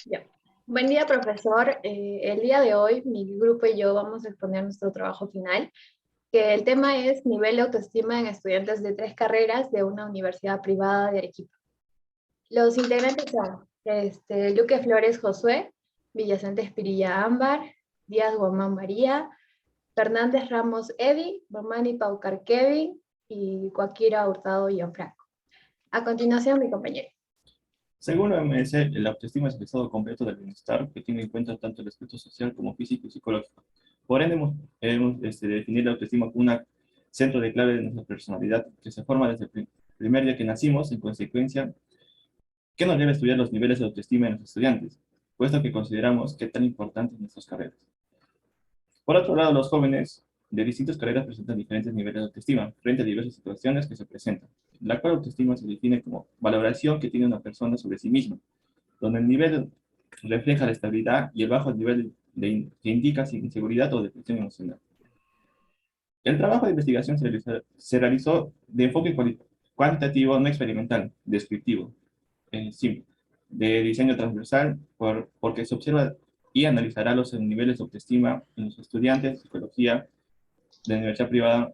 Ya. Buen día, profesor. El día de hoy, mi grupo y yo vamos a exponer nuestro trabajo final, que el tema es nivel de autoestima en estudiantes de 3 carreras de una universidad privada de Arequipa. Los integrantes son Luque Flores Josué, Villasante Espirilla Ámbar, Díaz Guamán María, Fernández Ramos Eddie, Romani Paucar Kevin y Coaquira Hurtado Gianfranco. A continuación, mi compañero. Según la OMS, la autoestima es el estado completo del bienestar que tiene en cuenta tanto el aspecto social como físico y psicológico. Por ende, hemos de definir la autoestima como un centro de clave de nuestra personalidad que se forma desde el primer día que nacimos. En consecuencia, ¿qué nos debe estudiar los niveles de autoestima en los estudiantes? Puesto que consideramos que tan importantes nuestras carreras. Por otro lado, los jóvenes de distintas carreras presentan diferentes niveles de autoestima frente a diversas situaciones que se presentan. La cual autoestima se define como valoración que tiene una persona sobre sí misma, donde el nivel refleja la estabilidad y el bajo nivel que indica inseguridad o depresión emocional. El trabajo de investigación se realizó de enfoque cuantitativo, no experimental, descriptivo, simple, de diseño transversal, porque se observa y analizará los niveles de autoestima en los estudiantes de psicología de la universidad privada,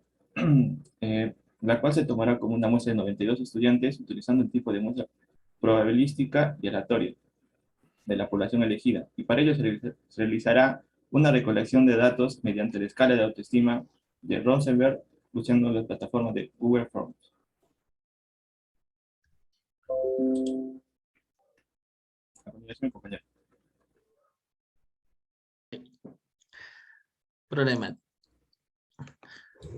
la cual se tomará como una muestra de 92 estudiantes utilizando el tipo de muestra probabilística y aleatoria de la población elegida, y para ello se realizará una recolección de datos mediante la escala de autoestima de Rosenberg usando la plataforma de Google Forms. Problema.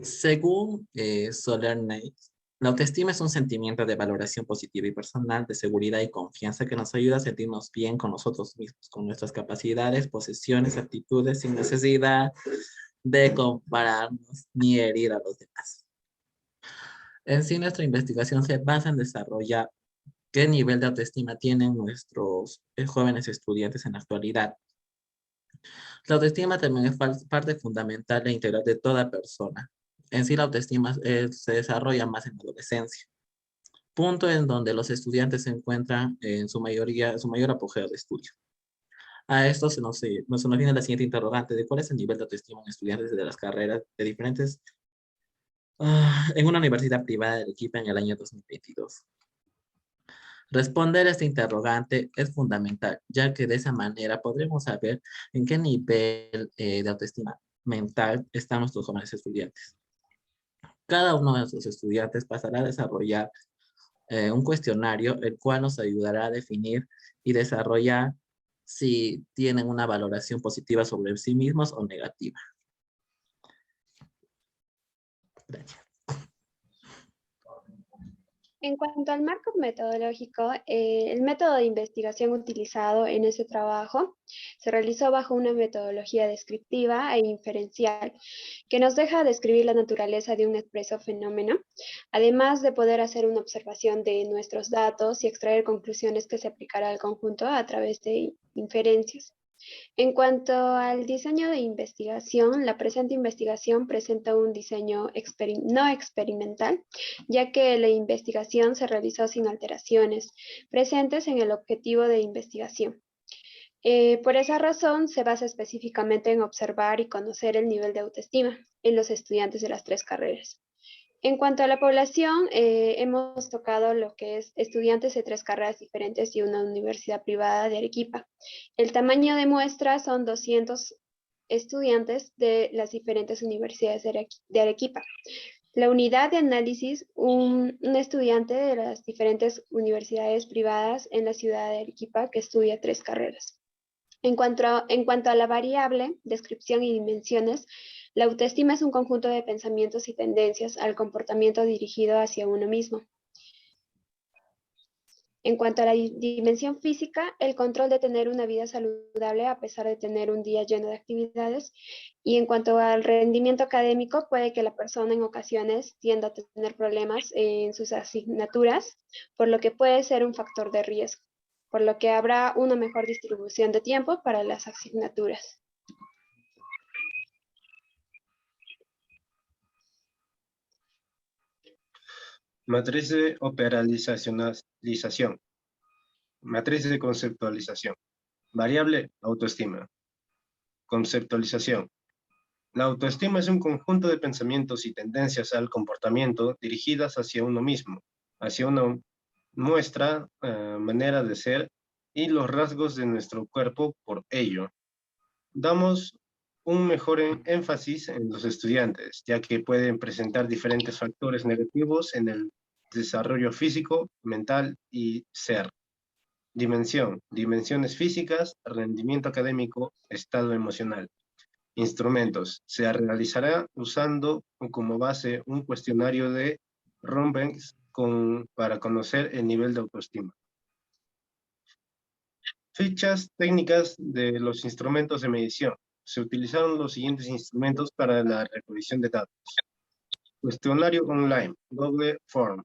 Según Solerney, la autoestima es un sentimiento de valoración positiva y personal, de seguridad y confianza que nos ayuda a sentirnos bien con nosotros mismos, con nuestras capacidades, posesiones, actitudes, sin necesidad de compararnos ni herir a los demás. En sí, nuestra investigación se basa en desarrollar qué nivel de autoestima tienen nuestros jóvenes estudiantes en la actualidad. La autoestima también es parte fundamental e integral de toda persona. En sí, la autoestima se desarrolla más en la adolescencia, punto en donde los estudiantes se encuentran en su mayoría, su mayor apogeo de estudio. A esto se nos viene la siguiente interrogante de cuál es el nivel de autoestima en estudiantes de las carreras de diferentes en una universidad privada de Arequipa en el año 2022. Responder a este interrogante es fundamental, ya que de esa manera podremos saber en qué nivel de autoestima mental están nuestros jóvenes estudiantes. Cada uno de nuestros estudiantes pasará a desarrollar un cuestionario, el cual nos ayudará a definir y desarrollar si tienen una valoración positiva sobre sí mismos o negativa. Gracias. En cuanto al marco metodológico, el método de investigación utilizado en ese trabajo se realizó bajo una metodología descriptiva e inferencial que nos deja describir la naturaleza de un expreso fenómeno, además de poder hacer una observación de nuestros datos y extraer conclusiones que se aplicará al conjunto a través de inferencias. En cuanto al diseño de investigación, la presente investigación presenta un diseño no experimental, ya que la investigación se realizó sin alteraciones presentes en el objetivo de investigación. Por esa razón, se basa específicamente en observar y conocer el nivel de autoestima en los estudiantes de las 3 carreras. En cuanto a la población, hemos tocado lo que es estudiantes de 3 carreras diferentes y una universidad privada de Arequipa. El tamaño de muestra son 200 estudiantes de las diferentes universidades de Arequipa. La unidad de análisis, un estudiante de las diferentes universidades privadas en la ciudad de Arequipa que estudia 3 carreras. En cuanto a la variable, descripción y dimensiones, la autoestima es un conjunto de pensamientos y tendencias al comportamiento dirigido hacia uno mismo. En cuanto a la dimensión física, el control de tener una vida saludable a pesar de tener un día lleno de actividades. Y en cuanto al rendimiento académico, puede que la persona en ocasiones tienda a tener problemas en sus asignaturas, por lo que puede ser un factor de riesgo, por lo que habrá una mejor distribución de tiempo para las asignaturas. Matriz de operacionalización. Matriz de conceptualización. Variable autoestima. Conceptualización. La autoestima es un conjunto de pensamientos y tendencias al comportamiento dirigidas hacia uno mismo, hacia una nuestra manera de ser y los rasgos de nuestro cuerpo por ello. Damos un mejor énfasis en los estudiantes, ya que pueden presentar diferentes factores negativos en el desarrollo físico, mental y ser. Dimensión, dimensiones físicas, rendimiento académico, estado emocional. Instrumentos, se realizará usando como base un cuestionario de Rombergs para conocer el nivel de autoestima. Fichas técnicas de los instrumentos de medición. Se utilizaron los siguientes instrumentos para la recolección de datos. Cuestionario online, Google Form.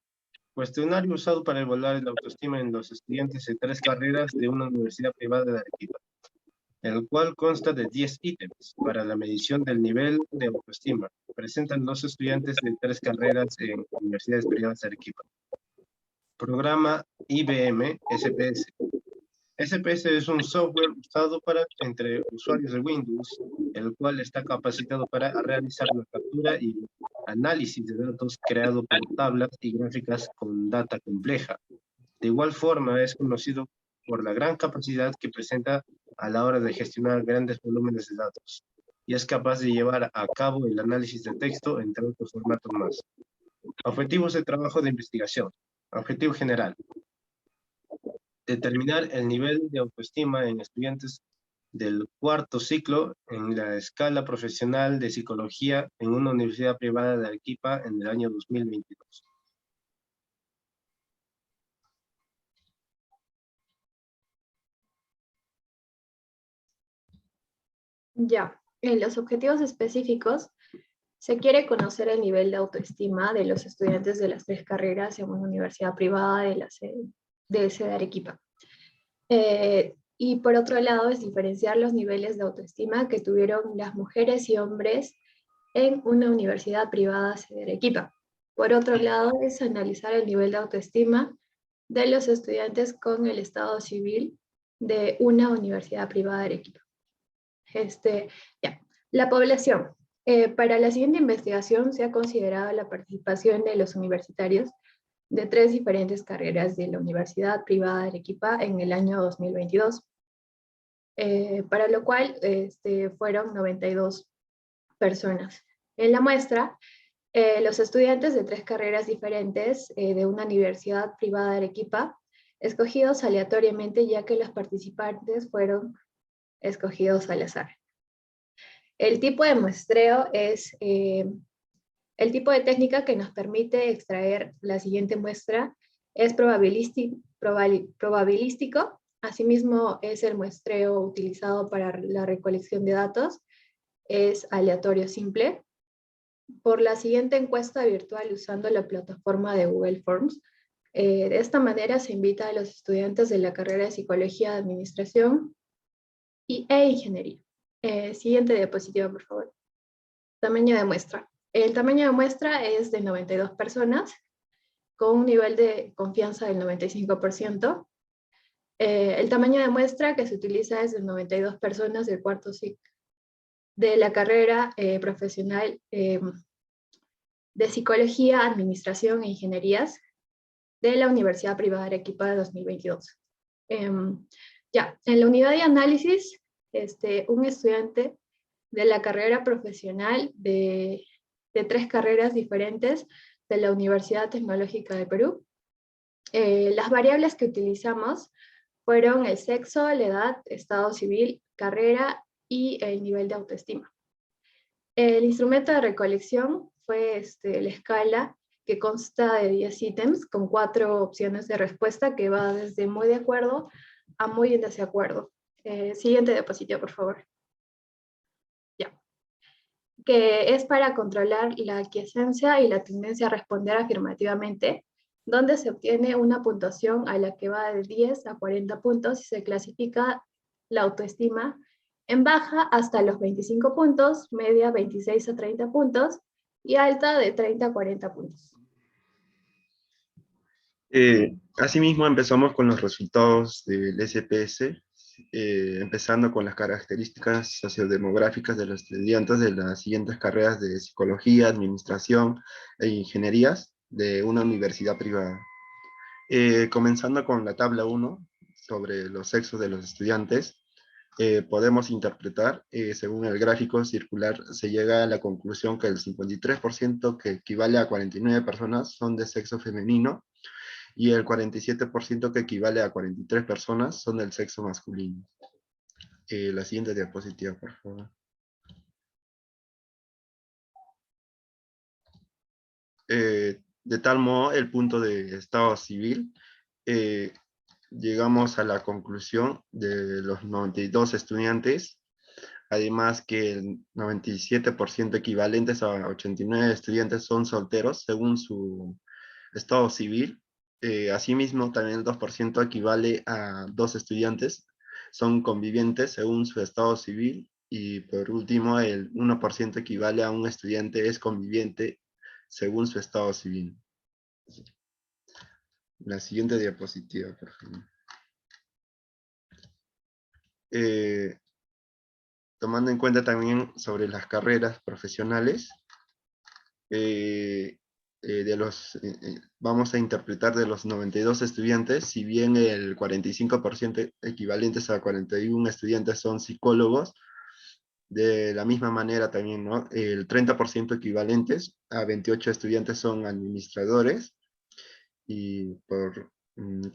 Cuestionario usado para evaluar la autoestima en los estudiantes de 3 carreras de una universidad privada de Arequipa, el cual consta de 10 ítems para la medición del nivel de autoestima. Presentan los estudiantes de 3 carreras en universidades privadas de Arequipa. Programa IBM SPS. SPS es un software usado entre usuarios de Windows, el cual está capacitado para realizar la captura y análisis de datos creado por tablas y gráficas con data compleja. De igual forma, es conocido por la gran capacidad que presenta a la hora de gestionar grandes volúmenes de datos, y es capaz de llevar a cabo el análisis de texto, entre otros formatos más. Objetivos de trabajo de investigación. Objetivo general. Determinar el nivel de autoestima en estudiantes del 4º ciclo en la escala profesional de psicología en una universidad privada de Arequipa en el año 2022. Ya, en los objetivos específicos se quiere conocer el nivel de autoestima de los estudiantes de las 3 carreras en una universidad privada de la de Arequipa. Y por otro lado es diferenciar los niveles de autoestima que tuvieron las mujeres y hombres en una universidad privada de Arequipa. Por otro lado es analizar el nivel de autoestima de los estudiantes con el estado civil de una universidad privada de Arequipa. La población. Para la siguiente investigación se ha considerado la participación de los universitarios de 3 diferentes carreras de la Universidad Privada de Arequipa en el año 2022, para lo cual fueron 92 personas. En la muestra, los estudiantes de 3 carreras diferentes de una universidad privada de Arequipa, escogidos aleatoriamente ya que los participantes fueron escogidos al azar. El tipo de muestreo es el tipo de técnica que nos permite extraer la siguiente muestra es probabilístico. Asimismo, es el muestreo utilizado para la recolección de datos. Es aleatorio simple. Por la siguiente encuesta virtual usando la plataforma de Google Forms, de esta manera se invita a los estudiantes de la carrera de Psicología, Administración e Ingeniería. Siguiente diapositiva, por favor. Tamaño de muestra. El tamaño de muestra es de 92 personas, con un nivel de confianza del 95%. El tamaño de muestra que se utiliza es de 92 personas del 4º ciclo de la carrera profesional de Psicología, Administración e Ingenierías de la Universidad Privada de Arequipa de 2022. En la unidad de análisis, un estudiante de la carrera profesional de 3 carreras diferentes de la Universidad Tecnológica de Perú. Las variables que utilizamos fueron el sexo, la edad, estado civil, carrera y el nivel de autoestima. El instrumento de recolección fue la escala, que consta de 10 ítems con 4 opciones de respuesta que va desde muy de acuerdo a muy en desacuerdo. Siguiente diapositiva, por favor. Que es para controlar la aquiescencia y la tendencia a responder afirmativamente, donde se obtiene una puntuación a la que va de 10 a 40 puntos y se clasifica la autoestima en baja hasta los 25 puntos, media 26 a 30 puntos y alta de 30 a 40 puntos. Asimismo, empezamos con los resultados del SPS, empezando con las características sociodemográficas de los estudiantes de las siguientes carreras de psicología, administración e ingenierías de una universidad privada. Comenzando con la tabla 1 sobre los sexos de los estudiantes, podemos interpretar, según el gráfico circular, se llega a la conclusión que el 53%, que equivale a 49 personas, son de sexo femenino, y el 47%, que equivale a 43 personas, son del sexo masculino. La siguiente diapositiva, por favor. De tal modo, el punto de estado civil, llegamos a la conclusión de los 92 estudiantes, además que el 97% equivalentes a 89 estudiantes son solteros según su estado civil. Asimismo, también el 2% equivale a 2 estudiantes son convivientes según su estado civil, y por último el 1% equivale a un estudiante es conviviente según su estado civil. La siguiente diapositiva, por favor. Tomando en cuenta también sobre las carreras profesionales, vamos a interpretar de los 92 estudiantes, si bien el 45% equivalentes a 41 estudiantes son psicólogos, de la misma manera también, ¿no? El 30% equivalentes a 28 estudiantes son administradores, y por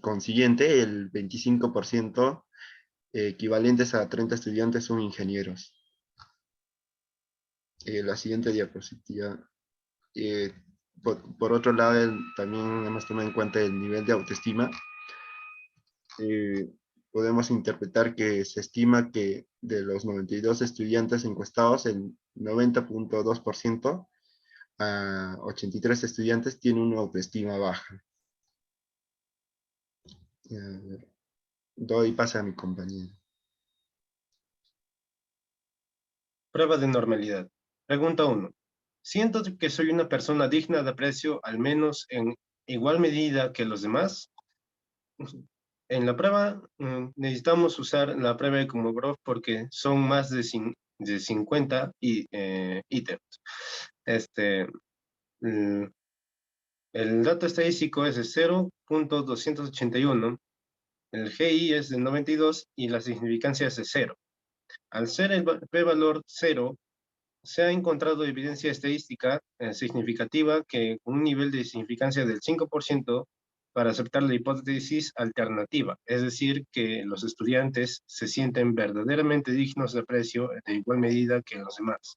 consiguiente el 25% equivalentes a 30 estudiantes son ingenieros. La siguiente diapositiva. Por otro lado, también hemos tomado en cuenta el nivel de autoestima. Podemos interpretar que se estima que de los 92 estudiantes encuestados, el 90.2% a 83 estudiantes tienen una autoestima baja. Doy pase a mi compañero. Prueba de normalidad. Pregunta 1. ¿Siento que soy una persona digna de aprecio al menos en igual medida que los demás? En la prueba necesitamos usar la prueba de Kolmogorov porque son más de 50 ítems. El dato estadístico es de 0.281, el GI es de 92 y la significancia es de 0. Al ser el p-valor 0, se ha encontrado evidencia estadística significativa que con un nivel de significancia del 5% para aceptar la hipótesis alternativa, es decir, que los estudiantes se sienten verdaderamente dignos de aprecio de igual medida que los demás.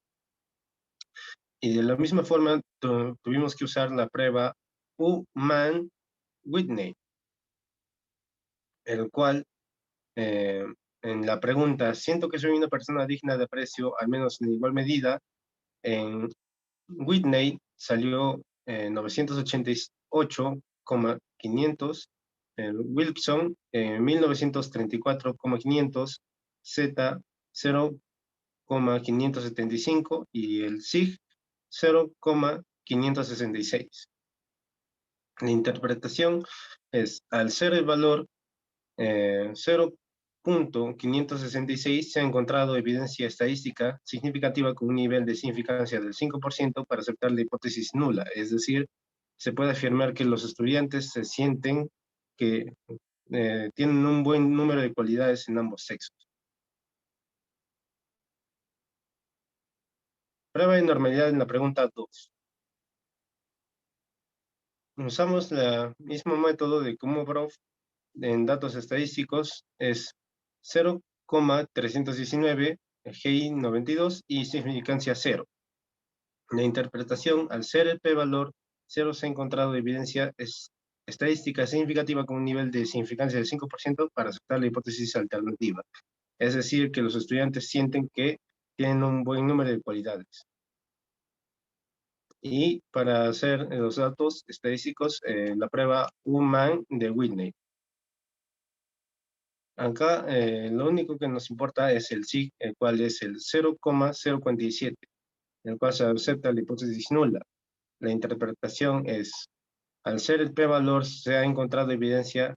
Y de la misma forma tuvimos que usar la prueba Ullmann-Whitney, el cual en la pregunta, siento que soy una persona digna de aprecio, al menos en igual medida, en Whitney salió 988,500, Wilson 1934,500, Z 0,575 y el SIG 0,566. La interpretación es, al ser el valor 0.566, se ha encontrado evidencia estadística significativa con un nivel de significancia del 5% para aceptar la hipótesis nula, es decir, se puede afirmar que los estudiantes se sienten que tienen un buen número de cualidades en ambos sexos. Prueba de normalidad en la pregunta 2. Usamos el mismo método de Kolmogorov en datos estadísticos, es 0,319, GI 92 y significancia 0. La interpretación, al ser el p-valor 0, se ha encontrado evidencia estadística significativa con un nivel de significancia del 5% para aceptar la hipótesis alternativa. Es decir, que los estudiantes sienten que tienen un buen número de cualidades. Y para hacer los datos estadísticos, la prueba Ullmann de Whitney. Acá lo único que nos importa es el SIG, el cual es el 0,047, el cual se acepta la hipótesis nula. La interpretación es, Al ser el p-valor se ha encontrado evidencia,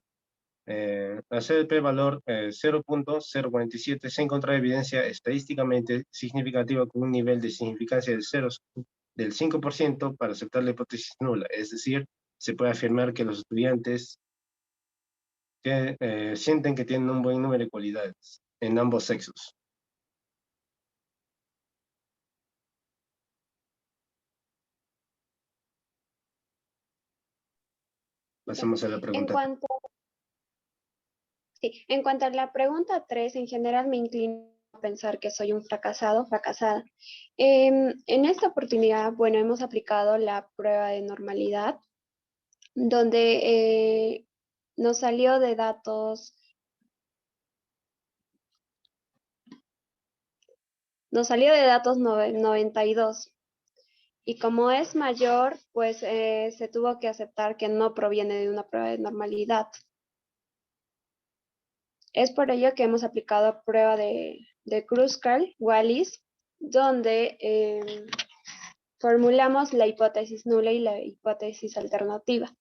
al ser el p-valor 0.047 se ha encontrado evidencia estadísticamente significativa con un nivel de significancia del 5% para aceptar la hipótesis nula. Es decir, se puede afirmar que los estudiantes sienten que tienen un buen número de cualidades en ambos sexos. Pasamos a la En pregunta. en cuanto a la pregunta 3, en general me inclino a pensar que soy un fracasado, fracasada. En esta oportunidad, bueno, hemos aplicado la prueba de normalidad, donde nos salió de datos 92. Y como es mayor, pues se tuvo que aceptar que no proviene de una prueba de normalidad. Es por ello que hemos aplicado prueba de Kruskal-Wallis, donde formulamos la hipótesis nula y la hipótesis alternativa.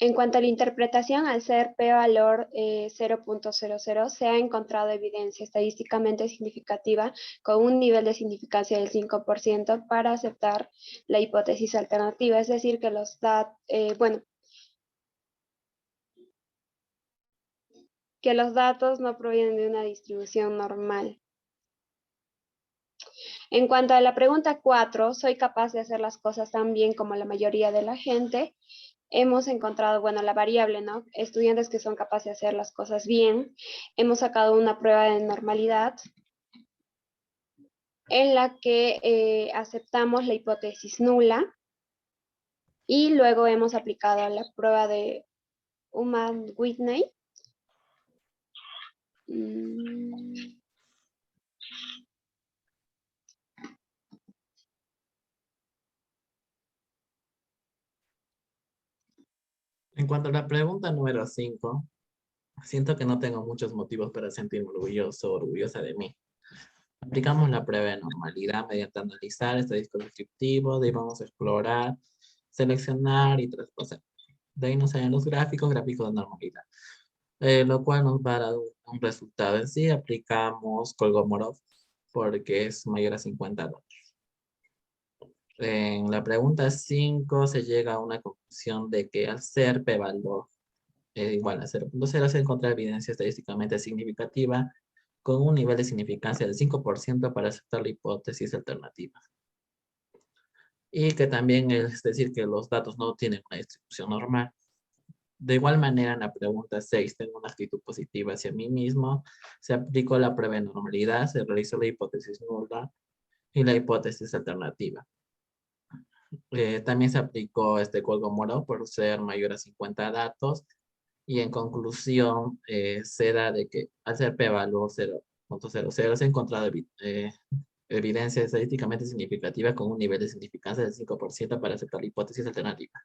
En cuanto a la interpretación, al ser p-valor 0.00, se ha encontrado evidencia estadísticamente significativa con un nivel de significancia del 5% para aceptar la hipótesis alternativa, es decir, que que los datos no provienen de una distribución normal. En cuanto a la pregunta 4, ¿soy capaz de hacer las cosas tan bien como la mayoría de la gente? Hemos encontrado, bueno, la variable, ¿no? Estudiantes que son capaces de hacer las cosas bien. Hemos sacado una prueba de normalidad en la que aceptamos la hipótesis nula y luego hemos aplicado la prueba de Ullmann-Whitney. En cuanto a la pregunta número 5, siento que no tengo muchos motivos para sentirme orgulloso o orgullosa de mí. Aplicamos la prueba de normalidad mediante analizar estadístico descriptivo, de ahí vamos a explorar, seleccionar y traspasar. De ahí nos salen los gráficos de normalidad, lo cual nos va a dar un resultado. En sí aplicamos Kolmogorov porque es mayor a 50 datos. En la pregunta 5 se llega a una conclusión de que al ser p-valor igual a 0.0 se encuentra evidencia estadísticamente significativa con un nivel de significancia del 5% para aceptar la hipótesis alternativa. Y que también es decir que los datos no tienen una distribución normal. De igual manera, en la pregunta 6, tengo una actitud positiva hacia mí mismo. Se aplicó la prueba de normalidad, se realizó la hipótesis nula y la hipótesis alternativa. También se aplicó Kolmogorov por ser mayor a 50 datos. Y en conclusión, se da de que al ser p-valor 0.00 se ha encontrado evidencia estadísticamente significativa con un nivel de significancia del 5% para aceptar la hipótesis alternativa.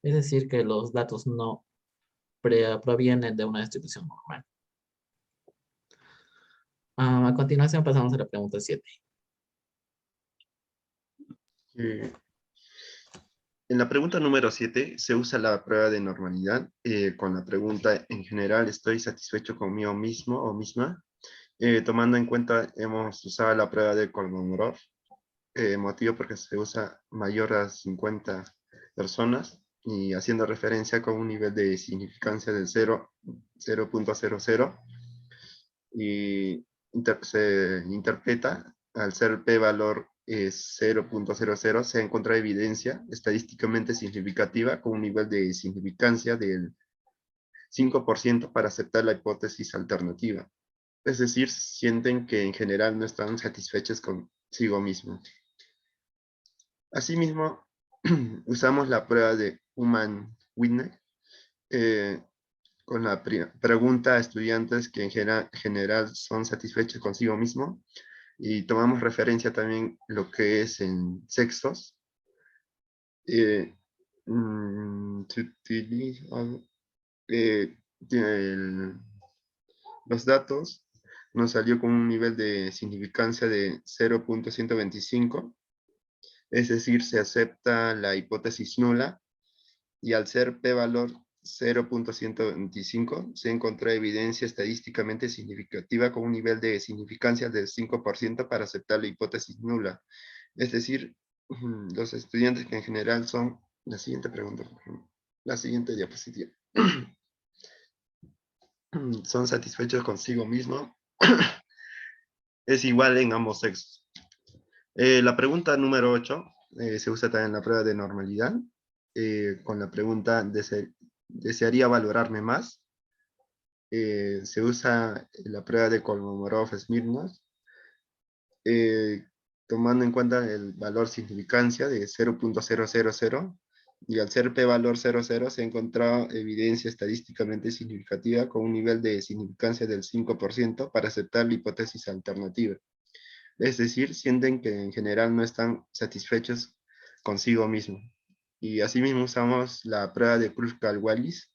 Es decir, que los datos no provienen de una distribución normal. A continuación pasamos a la pregunta 7. En la pregunta número 7 se usa la prueba de normalidad con la pregunta en general, ¿estoy satisfecho conmigo mismo o misma? Tomando en cuenta, hemos usado la prueba de Kolmogorov, motivo porque se usa mayor a 50 personas y haciendo referencia con un nivel de significancia del 0.00 y se interpreta al ser p-valor 0.00 se encuentra evidencia estadísticamente significativa con un nivel de significancia del 5% para aceptar la hipótesis alternativa. Es decir, sienten que en general no están satisfechos consigo mismos. Asimismo, usamos la prueba de Ullmann-Whitney con la pregunta a estudiantes que en general son satisfechos consigo mismos y tomamos referencia también lo que es en sexos. Se utiliza, los datos nos salió con un nivel de significancia de 0.125 Es decir, se acepta la hipótesis nula y al ser p-valor 0.125 se encontró evidencia estadísticamente significativa con un nivel de significancia del 5% para aceptar la hipótesis nula. Es decir, los estudiantes que en general son, la siguiente pregunta, por ejemplo, la siguiente diapositiva, son satisfechos consigo mismo, es igual en ambos sexos. La pregunta número 8 se usa también en la prueba de normalidad, con la pregunta, ¿desearía valorarme más? Se usa la prueba de Kolmogorov-Smirnov, tomando en cuenta el valor significancia de 0.000, y al ser p-valor 00 se ha encontrado evidencia estadísticamente significativa con un nivel de significancia del 5% para aceptar la hipótesis alternativa. Es decir, sienten que en general no están satisfechos consigo mismo. Y asimismo usamos la prueba de Kruskal-Wallis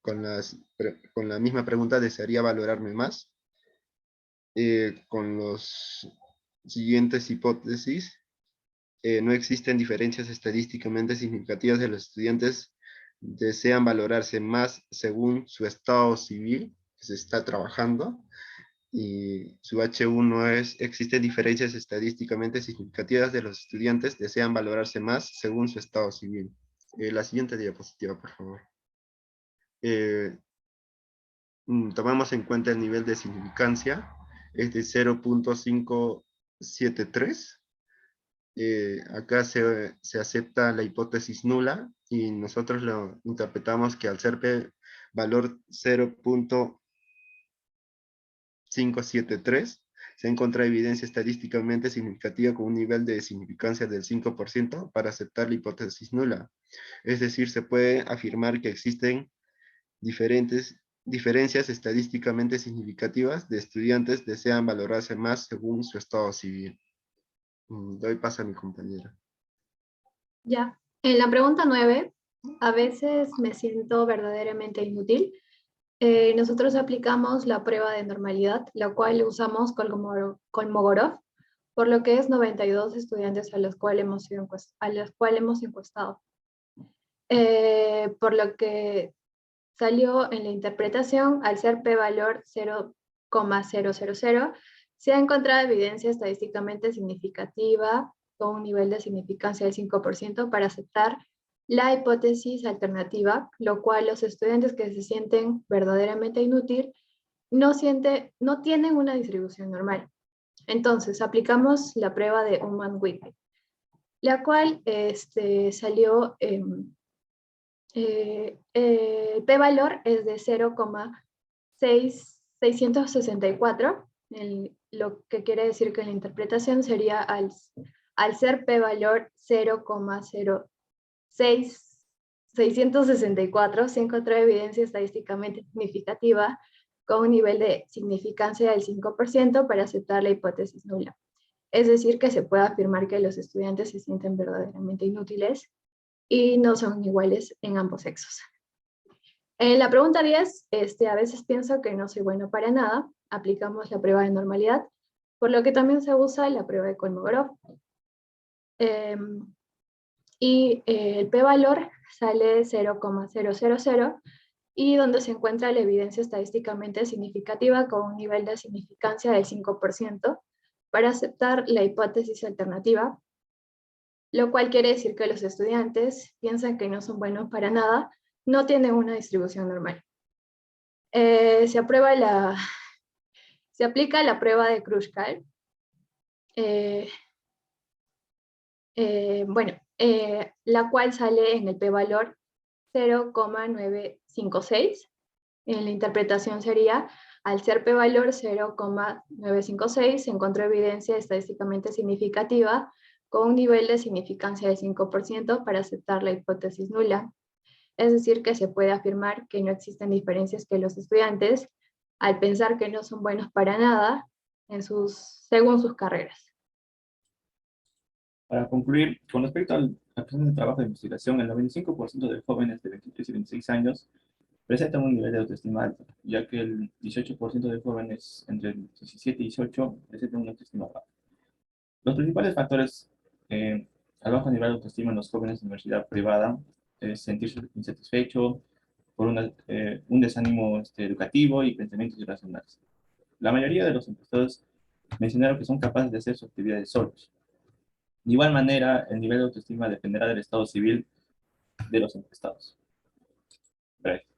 con la misma pregunta, ¿desearía valorarme más? Con los siguientes hipótesis, no existen diferencias estadísticamente significativas de los estudiantes desean valorarse más según su estado civil que se está trabajando, y su H1 es, existen diferencias estadísticamente significativas de los estudiantes desean valorarse más según su estado civil. La siguiente diapositiva, por favor. Tomamos en cuenta el nivel de significancia, es de 0.573. Acá se acepta la hipótesis nula y nosotros lo interpretamos que al ser P valor 0.573 se encuentra evidencia estadísticamente significativa con un nivel de significancia del 5% para aceptar la hipótesis nula. Es decir, se puede afirmar que existen diferencias estadísticamente significativas de estudiantes desean valorarse más según su estado civil. Doy paso a mi compañera. Ya, en la pregunta 9, a veces me siento verdaderamente inútil. Nosotros aplicamos la prueba de normalidad, la cual usamos Kolmogorov, por lo que es 92 estudiantes a los cuales hemos encuestado. Por lo que salió en la interpretación, al ser p-valor 0,000, se ha encontrado evidencia estadísticamente significativa con un nivel de significancia del 5% para aceptar la hipótesis alternativa, lo cual los estudiantes que se sienten verdaderamente inútil no tienen una distribución normal. Entonces, aplicamos la prueba de Ullmann-Whitney, la cual salió el p-valor es de 0,664, lo que quiere decir que la interpretación sería al ser p-valor 0,06664, se encontró evidencia estadísticamente significativa con un nivel de significancia del 5% para aceptar la hipótesis nula. Es decir, que se puede afirmar que los estudiantes se sienten verdaderamente inútiles y no son iguales en ambos sexos. En la pregunta 10, a veces pienso que no soy bueno para nada, aplicamos la prueba de normalidad, por lo que también se usa la prueba de Kolmogorov. El p-valor sale 0,000 y donde se encuentra la evidencia estadísticamente significativa con un nivel de significancia del 5% para aceptar la hipótesis alternativa, lo cual quiere decir que los estudiantes piensan que no son buenos para nada, no tienen una distribución normal. Se aplica la prueba de Kruskal. La cual sale en el p-valor 0,956. En la interpretación sería, al ser p-valor 0,956, se encontró evidencia estadísticamente significativa con un nivel de significancia del 5% para aceptar la hipótesis nula. Es decir, que se puede afirmar que no existen diferencias que los estudiantes, al pensar que no son buenos para nada, según sus carreras. Para concluir, con respecto al proceso de trabajo de investigación, el 95% de jóvenes de 23 y 26 años presentan un nivel de autoestima alto, ya que el 18% de jóvenes entre 17 y 18 presentan una autoestima baja. Los principales factores Al bajo nivel de autoestima en los jóvenes de universidad privada es sentirse insatisfecho por un desánimo educativo y pensamientos irracionales. La mayoría de los encuestados mencionaron que son capaces de hacer sus actividades solos. De igual manera, el nivel de autoestima dependerá del estado civil de los encuestados. Gracias.